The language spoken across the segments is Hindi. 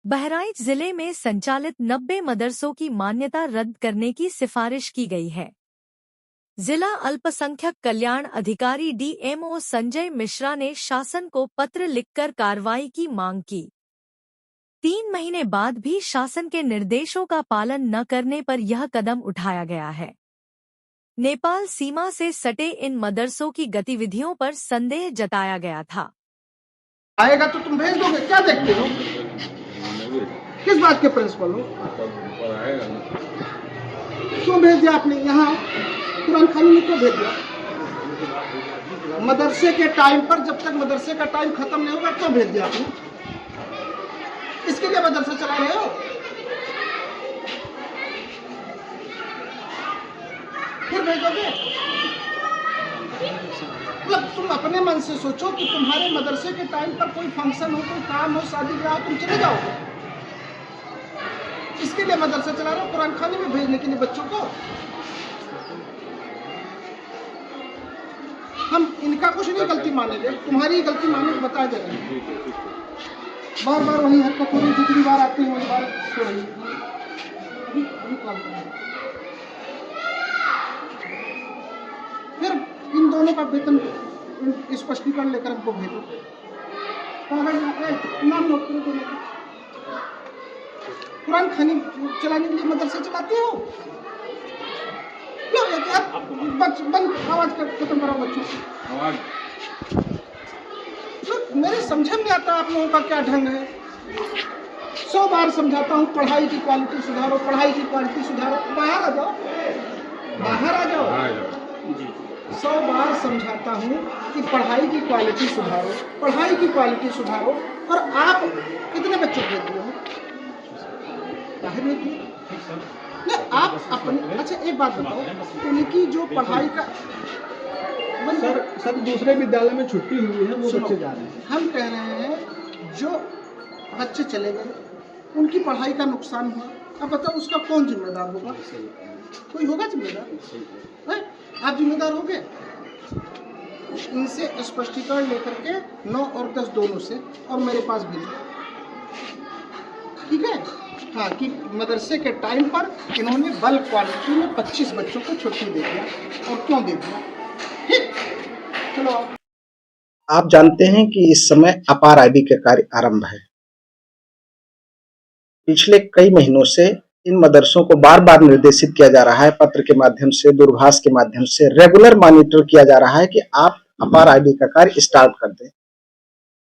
बहराइच जिले में संचालित 90 मदरसों की मान्यता रद्द करने की सिफारिश की गई है। जिला अल्पसंख्यक कल्याण अधिकारी डीएमओ संजय मिश्रा ने शासन को पत्र लिखकर कार्रवाई की मांग की। 3 महीने बाद भी शासन के निर्देशों का पालन न करने पर यह कदम उठाया गया है। नेपाल सीमा से सटे इन मदरसों की गतिविधियों पर संदेह जताया गया था। आएगा तो तुम भेज दोगे, क्या देखते हो? किस बात के प्रिंसिपल हो? क्यों भेज दिया आपने? यहाँ कुरान खानी में क्यों भेज दिया? मदरसे के टाइम पर, जब तक मदरसे का टाइम खत्म नहीं होगा क्यों भेज दिया आपने? इसके लिए मदरसा चला रहे हो? फिर भेजोगे? मतलब तुम अपने मन से सोचो कि तुम्हारे मदरसे के टाइम पर कोई फंक्शन हो, कोई काम हो, शादी ब्याह हो, तुम चले जाओगे। इसके लिए मदरसा चला रहे हो, कुरान खाने में भेजने के लिए बच्चों को। हम इनका कुछ नहीं गलती मानेंगे, तुम्हारी गलती माने तो बता दे रहे हैं। बार बार वही हरकत हो रही, जितनी बार आती है वही बार हो रही है। अभी काम करें, फिर इन दोनों का वेतन स्पष्टीकरण लेकर हमको भेजो। नाम नोट करो दोनों का। कुरान खानी चलाने के लिए मदरसे चलाते हो? बंद आवाज खत्म करो बच्चों की। मेरे समझ में आता आप लोगों का क्या ढंग है। 100 बार समझाता हूँ पढ़ाई की क्वालिटी सुधारो, पढ़ाई की क्वालिटी सुधारो। बाहर आ जाओ, बाहर आ जाओ। 100 बार समझाता हूँ कि पढ़ाई की क्वालिटी सुधारो, पढ़ाई की क्वालिटी सुधारो, और आप कितने बच्चे भेज दिए हो? बाहर भेज दिए नहीं आप अपने। अच्छा एक बात बताओ, उनकी जो पढ़ाई का सर दूसरे विद्यालय में छुट्टी हुई है, वो बच्चे जा रहे हैं। हम कह रहे हैं जो बच्चे चले गए उनकी पढ़ाई का नुकसान हुआ, अब बताओ उसका कौन जिम्मेदार होगा? कोई होगा जिम्मेदार? आप जिम्मेदार होगे? इनसे स्पष्टीकरण लेकर के 9 और 10 दोनों से और मेरे पास भेजो, ठीक है? हाँ, कि मदरसे के टाइम पर इन्होंने बल्क क्वालिटी में 25 बच्चों को छुट्टी दे दिया, और क्यों दे दिया? ठीक, चलो। आप जानते हैं कि इस समय अपार आईडी का कार्य आरंभ है। पिछले कई महीनों से इन मदरसों को बार बार निर्देशित किया जा रहा है, पत्र के माध्यम से, दूरभाष के माध्यम से रेगुलर मॉनिटर किया जा रहा है कि आप अपार आईडी का कार्य स्टार्ट कर दें।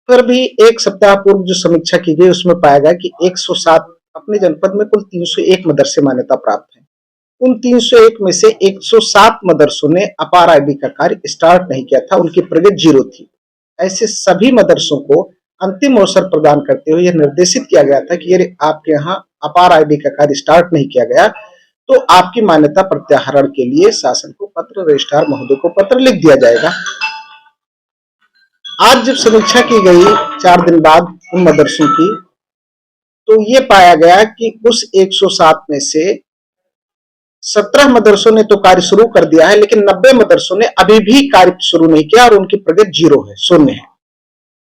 फिर भी एक सप्ताह पूर्व जो समीक्षा की गई उसमें पाया गया कि 107 अपने जनपद में कुल 301 मदरसे मान्यता प्राप्त हैं। उन 301 में से 107 मदरसों ने अपार आईडी का कार्य स्टार्ट नहीं किया था, उनकी प्रगति 0 थी। ऐसे सभी मदरसों को अंतिम अवसर प्रदान करते हुए यह निर्देशित किया गया था कि यदि आपके यहाँ अपार आईडी का कार्य स्टार्ट नहीं किया गया तो आपकी मान्यता प्रत्याहरण के लिए शासन को पत्र, रजिस्ट्रार महोदय को पत्र लिख दिया जाएगा। आज जब समीक्षा की गई 4 दिन बाद उन मदरसों की, तो ये पाया गया कि उस 107 में से 17 मदरसों ने तो कार्य शुरू कर दिया है, लेकिन 90 मदरसों ने अभी भी कार्य शुरू नहीं किया और उनकी प्रगति 0 है, शून्य है।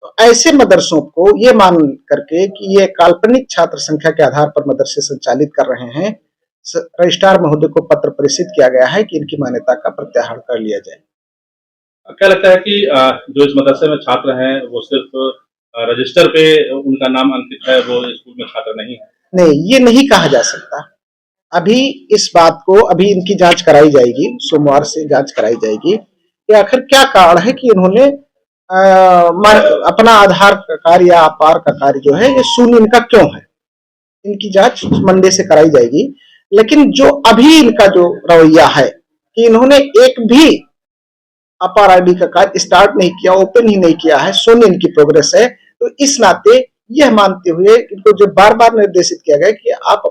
तो ऐसे मदरसों को ये मान करके कि ये काल्पनिक छात्र संख्या के आधार पर मदरसे संचालित कर रहे हैं, रजिस्ट्रार महोदय को पत्र प्रेषित किया गया है कि इनकी मान्यता का प्रत्याहार कर लिया जाए। क्या लगता है कि जो इस मदरसे में छात्र हैं वो सिर्फ रजिस्टर पे उनका नाम अंकित है, वो स्कूल में छात्र नहीं है? नहीं, ये नहीं कहा जा सकता। अभी इस बात को अभी इनकी जांच कराई जाएगी, सोमवार से जांच कराई जाएगी कि आखिर क्या कारण है कि इन्होंने अपना आधार का कार्य या अपार का कार्य जो है ये शून्य इनका क्यों है। इनकी जांच मंडे से कराई जाएगी। लेकिन जो अभी इनका जो रवैया है कि इन्होंने एक भी अपार आईडी का कार्य स्टार्ट नहीं किया, ओपन ही नहीं किया है, शून्य इनकी प्रोग्रेस है, तो इस नाते यह मानते हुए इनको जो बार बार निर्देशित किया गया कि आप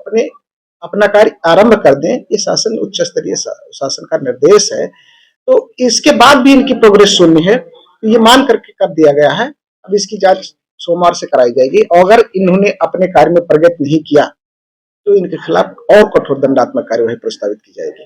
अपना कार्य आरंभ कर दें, ये शासन उच्च स्तरीय शासन का निर्देश है, तो इसके बाद भी इनकी प्रोग्रेस शून्य है, तो ये मान करके कर दिया गया है। अब इसकी जांच सोमवार से कराई जाएगी और अगर इन्होंने अपने कार्य में प्रगति नहीं किया तो इनके खिलाफ और कठोर दंडात्मक कार्यवाही प्रस्तावित की जाएगी।